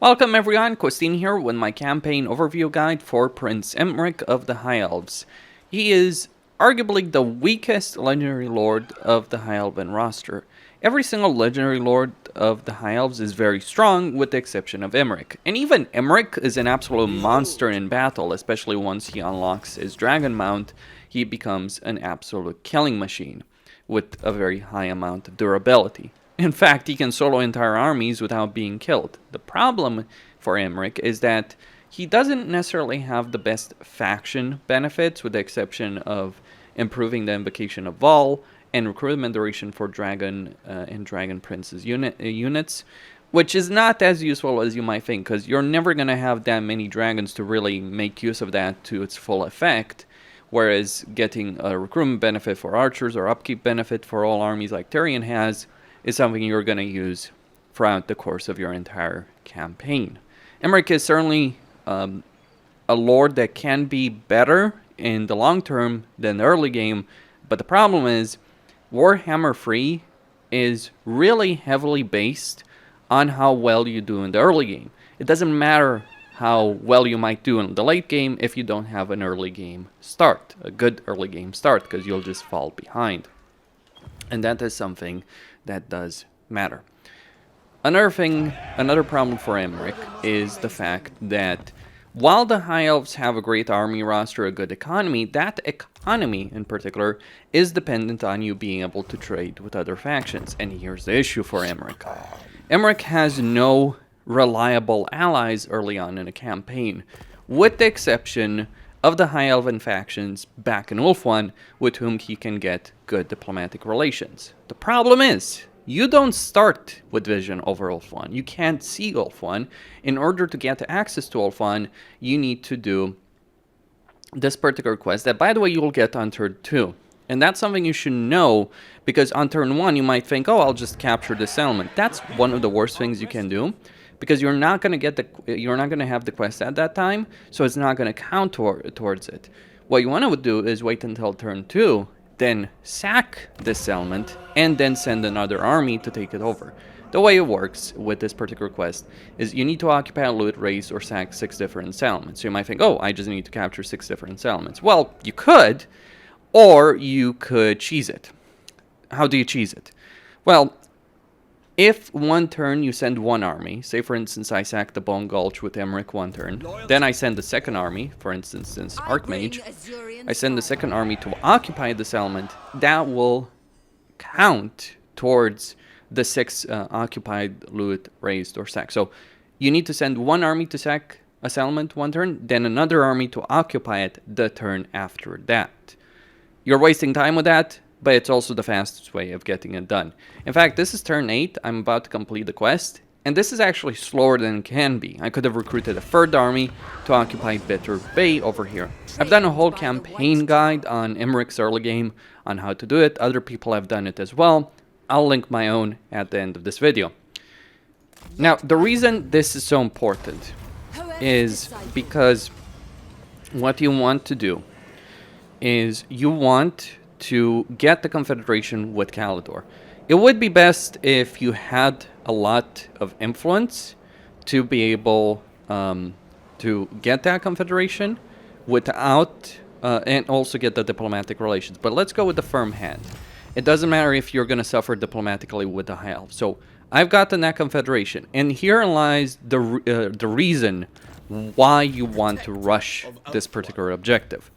Welcome everyone, Costin here with my campaign overview guide for Prince Imrik of the High Elves. He is arguably the weakest legendary lord of the High Elven roster. Every single legendary lord of the High Elves is very strong with the exception of Imrik. And even Imrik is an absolute monster in battle, especially once he unlocks his dragon mount. He becomes an absolute killing machine with a very high amount of durability. In fact, he can solo entire armies without being killed. The problem for Imrik is that he doesn't necessarily have the best faction benefits, with the exception of improving the invocation of Vol and recruitment duration for Dragon and Dragon Prince's units, which is not as useful as you might think, because you're never going to have that many dragons to really make use of that to its full effect. Whereas getting a recruitment benefit for archers or upkeep benefit for all armies like Tyrion has is something you're going to use throughout the course of your entire campaign. Imrik is certainly a lord that can be better in the long term than the early game, but the problem is Warhammer 3 is really heavily based on how well you do in the early game. It doesn't matter how well you might do in the late game if you don't have an early game start, a good early game start, because you'll just fall behind. And that is something that does matter. Another problem for Imrik is the fact that while the High Elves have a great army roster, a good economy, that economy in particular is dependent on you being able to trade with other factions. And here's the issue for Imrik. Imrik has no reliable allies early on in a campaign, with the exception of the High Elven factions back in Ulthuan, with whom he can get good diplomatic relations. The problem is, you don't start with vision over Ulthuan. You can't see Ulthuan. In order to get access to Ulthuan, you need to do this particular quest that, by the way, you will get on turn 2. And that's something you should know, because on turn 1 you might think, oh, I'll just capture this settlement. That's one of the worst things you can do, because you're not going to have the quest at that time, so it's not going to count towards it. What you want to do is wait until turn 2, then sack this settlement, and then send another army to take it over. The way it works with this particular quest is you need to occupy, loot, raise, or sack 6 different settlements. So you might think, oh, I just need to capture 6 different settlements. Well, you could, or you could cheese it. How do you cheese it? Well, if one turn you send one army, say for instance I sack the Bone Gulch with Imrik one turn, then I send the second army, for instance since Archmage, I send the second army to occupy the settlement, that will count towards the 6 occupied, loot, raised, or sacked. So you need to send one army to sack a settlement one turn, then another army to occupy it the turn after that. You're wasting time with that, but it's also the fastest way of getting it done. In fact, this is turn 8, I'm about to complete the quest, and this is actually slower than it can be. I could have recruited a third army to occupy Bitter Bay over here. I've done a whole campaign guide on Imrik's early game on how to do it. Other people have done it as well. I'll link my own at the end of this video. Now, the reason this is so important is because what you want to do is you want to get the Confederation with Caledor. It would be best if you had a lot of influence to be able to get that Confederation without, and also get the diplomatic relations. But let's go with the firm hand. It doesn't matter if you're going to suffer diplomatically with the High Elves. So I've gotten that Confederation, and here lies the reason why you want to rush this particular objective.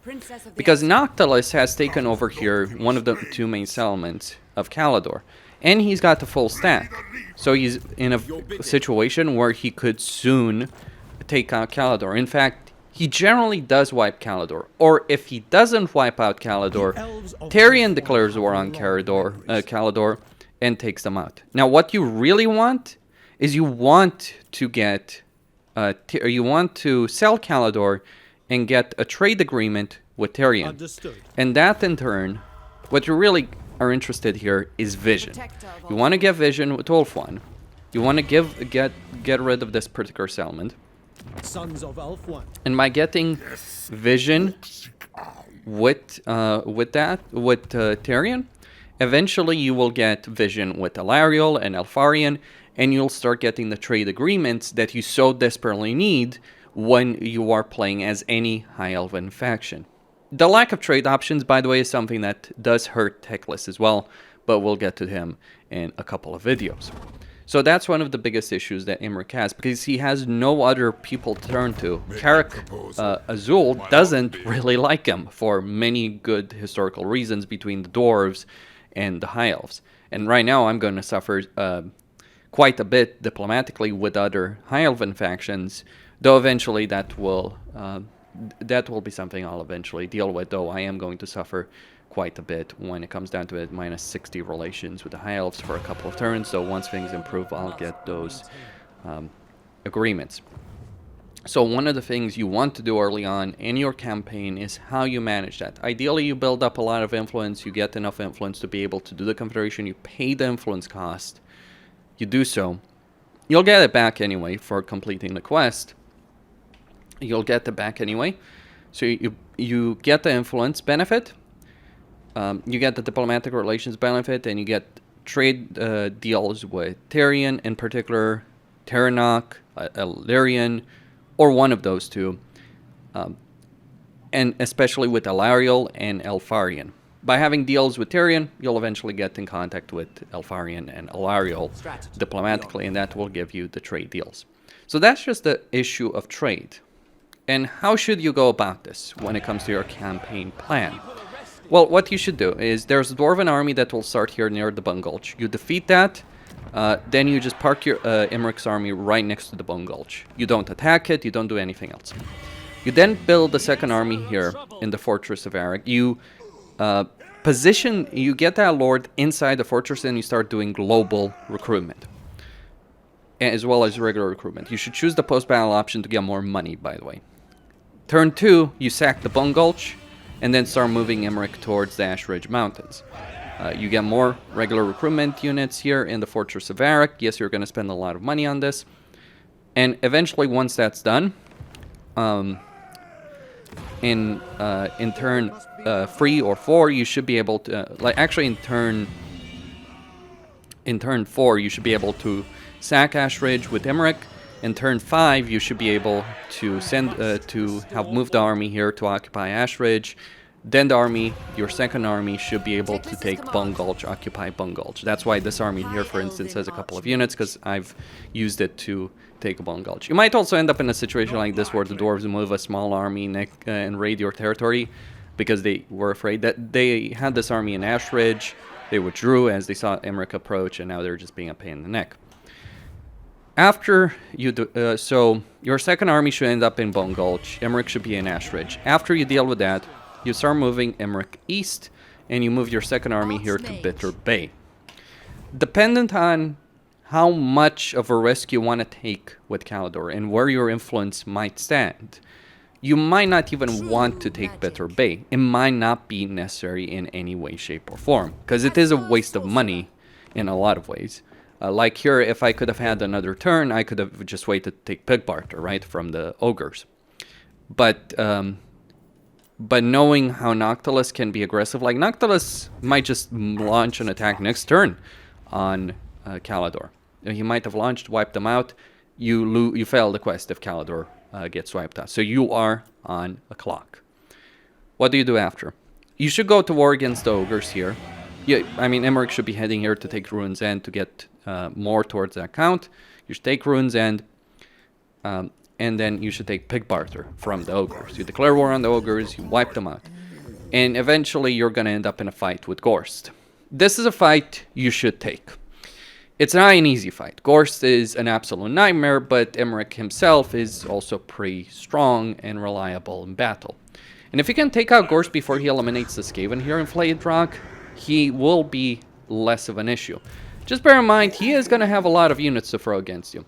Because Noctilus has taken over here one of the 2 main settlements of Caledor, and he's got the full stack. So he's in a situation where he could soon take out Caledor. In fact, he generally does wipe Caledor, or if he doesn't wipe out Caledor, Tyrion declares war on Caledor and takes them out. Now, what you really want is you want to get you want to sell Caledor and get a trade agreement with Tyrion. Understood. And that in turn, what you really are interested here is vision. You want to get vision with Ulthuan. You want to get rid of this particular settlement. Sons of Ulthuan. And by getting vision with Tyrion, eventually you will get vision with Alariel and Elfarion, and you'll start getting the trade agreements that you so desperately need when you are playing as any High Elven faction. The lack of trade options, by the way, is something that does hurt Teclis as well, but we'll get to him in a couple of videos. So that's one of the biggest issues that Imrik has, because he has no other people to turn to. Azul doesn't really like him for many good historical reasons between the dwarves and the High Elves. And right now I'm going to suffer quite a bit diplomatically with other High Elven factions, though eventually that will be something I'll eventually deal with, though I am going to suffer quite a bit when it comes down to it. Minus 60 relations with the High Elves for a couple of turns, so once things improve, I'll get those agreements. So one of the things you want to do early on in your campaign is how you manage that. Ideally, you build up a lot of influence, you get enough influence to be able to do the Confederation, you pay the influence cost, you do so. You'll get it back anyway for completing the quest. You'll get it back anyway. So you get the influence benefit, you get the diplomatic relations benefit, and you get trade deals with Tyrion, in particular, Terranok, Illyrian, or one of those two, and especially with Elariel and Elfarian. By having deals with Tyrion, you'll eventually get in contact with Elfarian and Elariel diplomatically, and that will give you the trade deals. So that's just the issue of trade. And how should you go about this when it comes to your campaign plan? Well, what you should do is there's a Dwarven army that will start here near the Bone Gulch. You defeat that, then you just park your Imrik's army right next to the Bone Gulch. You don't attack it, you don't do anything else. You then build the second army here in the Fortress of Arak. You you get that lord inside the fortress, and you start doing global recruitment, as well as regular recruitment. You should choose the post-battle option to get more money, by the way. Turn 2, you sack the Bone Gulch, and then start moving Imrik towards the Ash Ridge Mountains. You get more regular recruitment units here in the Fortress of Arak. Yes, you're going to spend a lot of money on this. And eventually, once that's done, in turn 3 or 4, you should be able to... actually, in turn 4, you should be able to sack Ash Ridge with Imrik. In turn 5, you should be able to have moved the army here to occupy Ash Ridge. Then the army, your second army, should be able to take Bone Gulch, occupy Bone Gulch. That's why this army here, for instance, has a couple of units, because I've used it to take Bone Gulch. You might also end up in a situation like this where the dwarves move a small army and raid your territory, because they were afraid that they had this army in Ash Ridge. They withdrew as they saw Imrik approach, and now they're just being a pain in the neck. After you do, so your second army should end up in Bone Gulch. Imrik should be in Ash Ridge. After you deal with that, you start moving Imrik east, and you move your second army here to Bitter Bay. Dependent on how much of a risk you want to take with Caledor and where your influence might stand, you might not even want to take Bitter Bay. It might not be necessary in any way, shape, or form, because it is a waste of money in a lot of ways. Like here, if I could have had another turn, I could have just waited to take Pig Barter, right, from the ogres. But knowing how Noctilus can be aggressive, like Noctilus might just launch an attack next turn on Caledor. He might have launched, wiped them out. You fail the quest if Caledor gets wiped out. So you are on a clock. What do you do after? You should go to war against the ogres here. Yeah, I mean, Imrik should be heading here to take Ruin's End to get more towards that count. You should take Ruin's End, and then you should take Pig Barter from the ogres. You declare war on the ogres, you wipe them out. And eventually you're going to end up in a fight with Gorst. This is a fight you should take. It's not an easy fight. Gorst is an absolute nightmare, but Imrik himself is also pretty strong and reliable in battle. And if you can take out Gorst before he eliminates the Skaven here in Flayed Rock, he will be less of an issue. Just bear in mind, he is going to have a lot of units to throw against you.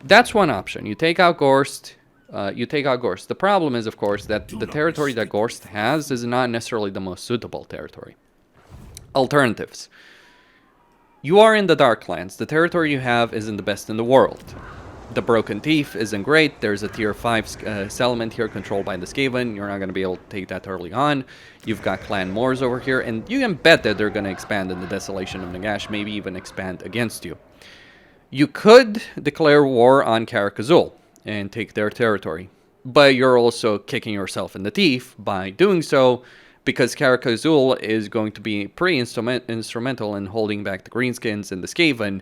That's one option. You take out Gorst. The problem is, of course, that the territory that Gorst has is not necessarily the most suitable territory. Alternatives. You are in the Darklands. The territory you have isn't the best in the world. The Broken Teeth isn't great. There's a tier 5 settlement here controlled by the Skaven. You're not going to be able to take that early on. You've got Clan Moors over here, and you can bet that they're going to expand in the Desolation of Nagash, maybe even expand against you. You could declare war on Karak Azul and take their territory, but you're also kicking yourself in the teeth by doing so, because Karak Azul is going to be pretty instrumental in holding back the Greenskins and the Skaven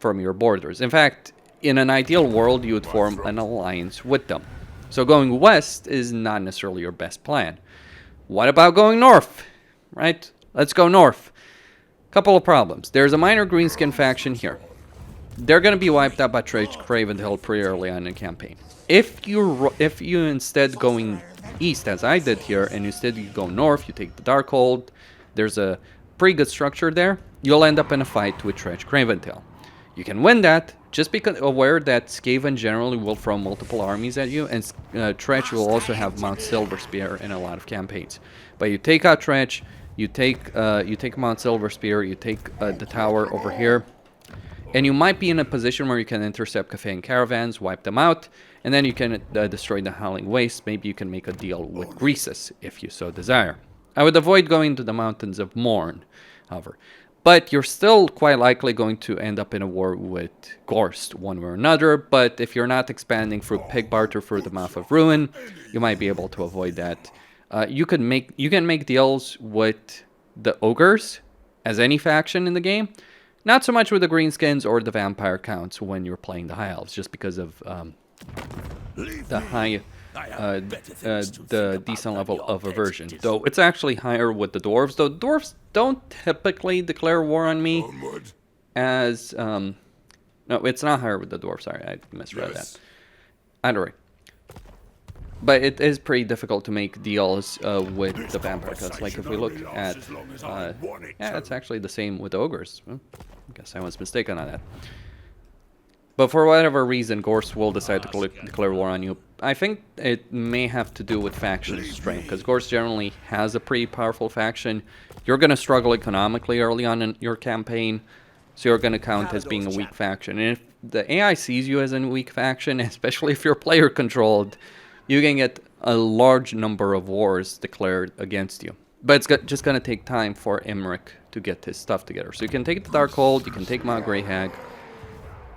from your borders. In fact, in an ideal world, you would form an alliance with them. So going west is not necessarily your best plan. What about going north? Right? Let's go north. Couple of problems. There's a minor Greenskin faction here. They're going to be wiped out by Cravenhill pretty early on in the campaign. If you instead going east, as I did here, and instead you go north, you take the Darkhold, there's a pretty good structure there, you'll end up in a fight with Cravenhill. You can win that, just because aware that Skaven generally will throw multiple armies at you, and Tretch will also have Mount Silverspear in a lot of campaigns. But you take out Tretch, you take Mount Silverspear, you take the tower over here, and you might be in a position where you can intercept Cathayan caravans, wipe them out, and then you can destroy the Howling Waste. Maybe you can make a deal with Greases, if you so desire. I would avoid going to the Mountains of Morn, however. But you're still quite likely going to end up in a war with Gorst, one way or another. But if you're not expanding through Pig Barter through the Mouth of Ruin, you might be able to avoid that. You can make deals with the Ogres, as any faction in the game. Not so much with the Greenskins or the Vampire Counts when you're playing the High Elves, just because of the decent level of aversion. Though it's actually higher with the Dwarves. Though Dwarves don't typically declare war on me as... no, it's not higher with the Dwarves. Sorry, I misread that. Either way. But it is pretty difficult to make deals with the Vampire Counts. Like if we look at... yeah, it's actually the same with Ogres. Well, I guess I was mistaken on that. But for whatever reason, Gorst will decide to declare war on you. I think it may have to do with faction strength, because Gorst generally has a pretty powerful faction. You're going to struggle economically early on in your campaign, so you're going to count as being a weak faction. And if the AI sees you as a weak faction, especially if you're player controlled, you can get a large number of wars declared against you. But it's just going to take time for Imrik to get his stuff together. So you can take the Darkhold, you can take Mount Greyhag.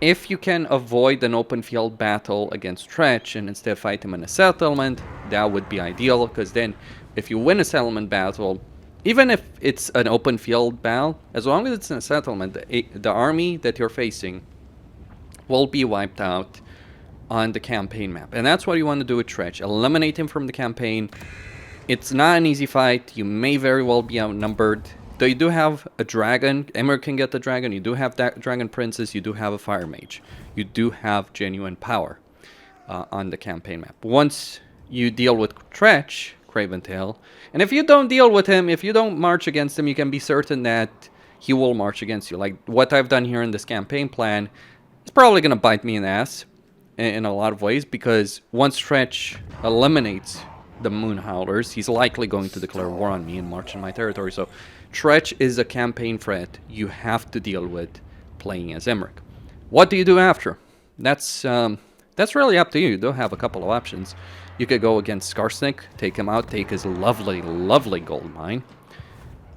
If you can avoid an open field battle against Tretch and instead fight him in a settlement, that would be ideal, because then if you win a settlement battle, even if it's an open field battle, as long as it's in a settlement, the army that you're facing will be wiped out on the campaign map. And that's what you want to do with Tretch. Eliminate him from the campaign. It's not an easy fight. You may very well be outnumbered. Though you do have a dragon, Emmer can get the dragon, you do have that dragon princess, you do have a fire mage. You do have genuine power on the campaign map. Once you deal with Tretch, Craventail, and if you don't deal with him, if you don't march against him, you can be certain that he will march against you. Like what I've done here in this campaign plan is probably going to bite me in the ass in a lot of ways, because once Tretch eliminates the Moon Howlers, he's likely going to declare war on me and march in my territory. So Tretch is a campaign threat you have to deal with playing as Imrik. What do you do after? That's really up to you. You do have a couple of options. You could go against Skarsnik, take him out, take his lovely, lovely gold mine.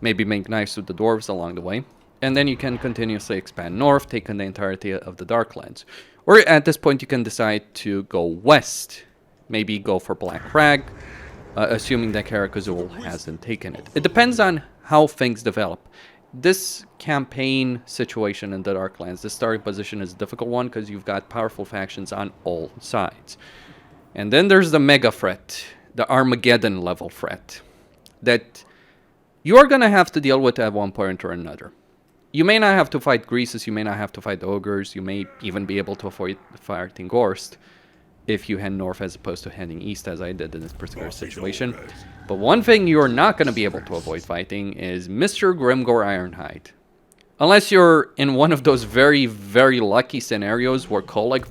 Maybe make knives with the dwarves along the way. And then you can continuously expand north, taking the entirety of the Darklands. Or at this point you can decide to go west. Maybe go for Black Crag, assuming that Karak Azul hasn't taken it. It depends on how things develop. This campaign situation in the Darklands, the starting position is a difficult one because you've got powerful factions on all sides. And then there's the mega threat, the Armageddon level threat, that you're going to have to deal with at one point or another. You may not have to fight Greases, you may not have to fight the Ogres, you may even be able to avoid fighting Gorst if you head north as opposed to heading east, as I did in this particular situation. But one thing you're not going to be able to avoid fighting is Mr. Grimgor Ironhide. Unless you're in one of those very, very lucky scenarios where Kolek,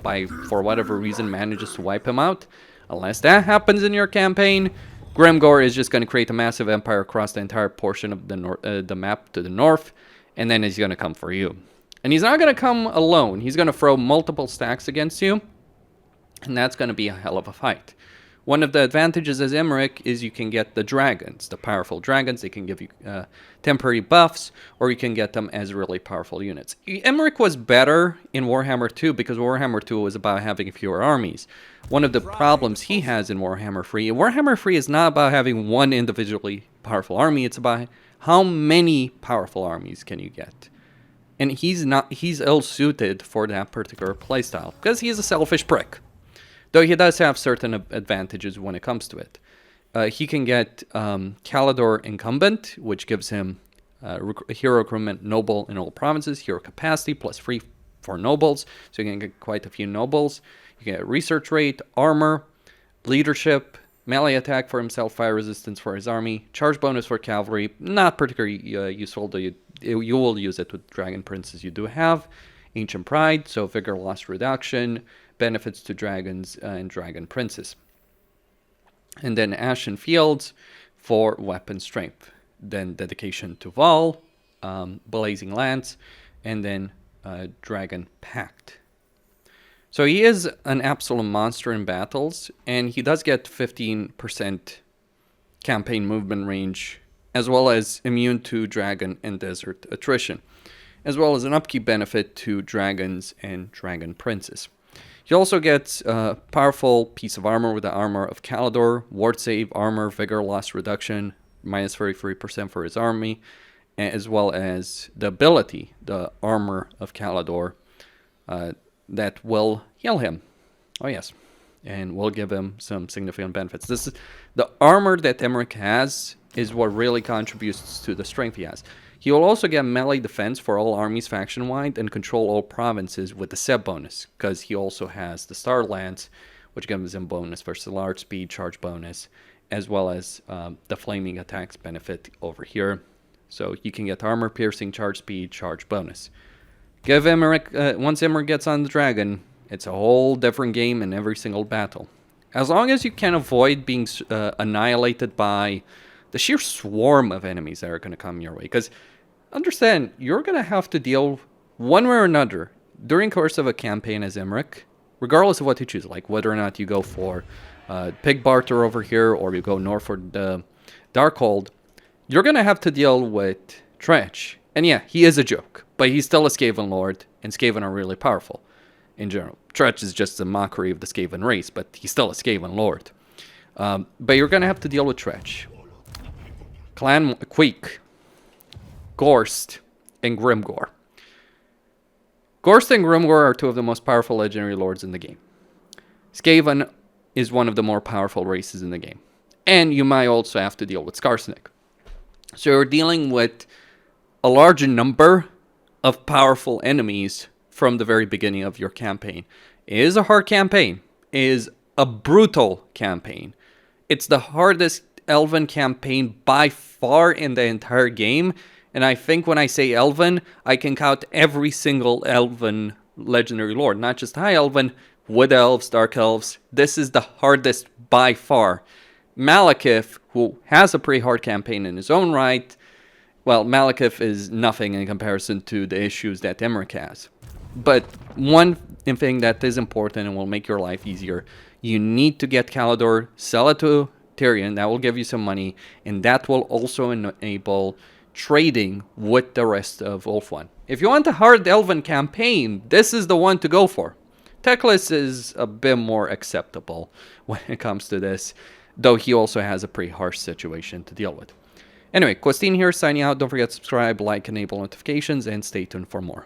for whatever reason, manages to wipe him out. Unless that happens in your campaign, Grimgor is just going to create a massive empire across the entire portion of the map to the north, and then he's going to come for you. And he's not going to come alone. He's going to throw multiple stacks against you, and that's going to be a hell of a fight. One of the advantages as Imrik is you can get the dragons, the powerful dragons. They can give you temporary buffs, or you can get them as really powerful units. Imrik was better in Warhammer 2 because Warhammer 2 was about having fewer armies. One of the problems he has in Warhammer 3 is not about having one individually powerful army. It's about how many powerful armies can you get. And he's ill-suited for that particular playstyle because he's a selfish prick. Though he does have certain advantages when it comes to it. He can get Caledor Incumbent, which gives him hero recruitment noble in all provinces, hero capacity, plus free for nobles. So you can get quite a few nobles. You can get research rate, armor, leadership, melee attack for himself, fire resistance for his army, charge bonus for cavalry. Not particularly useful, though you will use it with Dragon Princes you do have. Ancient Pride, so vigor loss reduction, benefits to dragons and dragon princes. And then Ashen Fields for weapon strength. Then dedication to Val, Blazing Lance, and then Dragon Pact. So he is an absolute monster in battles, and he does get 15% campaign movement range, as well as immune to dragon and desert attrition, as well as an upkeep benefit to dragons and dragon princes. He also gets a powerful piece of armor with the armor of Caledor, ward save, armor, vigor loss reduction, minus 33% for his army, as well as the ability, the armor of Caledor, that will heal him. Oh yes, and will give him some significant benefits. This is the armor that Imrik has is what really contributes to the strength he has. He will also get melee defense for all armies faction-wide and control all provinces with the Seb bonus, because he also has the Star Lance, which gives him bonus versus large speed, charge bonus, as well as the flaming attacks benefit over here. So you can get armor piercing, charge speed, charge bonus. Give Imrik, once Imrik gets on the dragon, it's a whole different game in every single battle. As long as you can avoid being annihilated by the sheer swarm of enemies that are going to come your way. Because understand, you're going to have to deal one way or another during the course of a campaign as Imrik, regardless of what you choose, like whether or not you go for Pig Barter over here or you go north for the Darkhold, you're going to have to deal with Tretch. And yeah, he is a joke, but he's still a Skaven Lord, and Skaven are really powerful in general. Tretch is just a mockery of the Skaven race, but he's still a Skaven Lord. But you're going to have to deal with Tretch. Clan Queek, Gorst, and Grimgor. Gorst and Grimgor are two of the most powerful legendary lords in the game. Skaven is one of the more powerful races in the game. And you might also have to deal with Skarsnik. So you're dealing with a large number of powerful enemies from the very beginning of your campaign. It is a hard campaign. It is a brutal campaign. It's the hardest Elven campaign by far in the entire game, and I think when I say Elven, I can count every single Elven legendary lord, not just High Elven, Wood Elves, Dark Elves. This is the hardest by far. Malekith, who has a pretty hard campaign in his own right, well, Malekith is nothing in comparison to the issues that Imrik has. But one thing that is important and will make your life easier, you need to get Caledor, sell it to Tyrion, that will give you some money, and that will also enable trading with the rest of Ulthuan. If you want a hard Elven campaign, this is the one to go for. Teclis is a bit more acceptable when it comes to this, though he also has a pretty harsh situation to deal with. Anyway, Costin here signing out. Don't forget to subscribe, like, enable notifications, and stay tuned for more.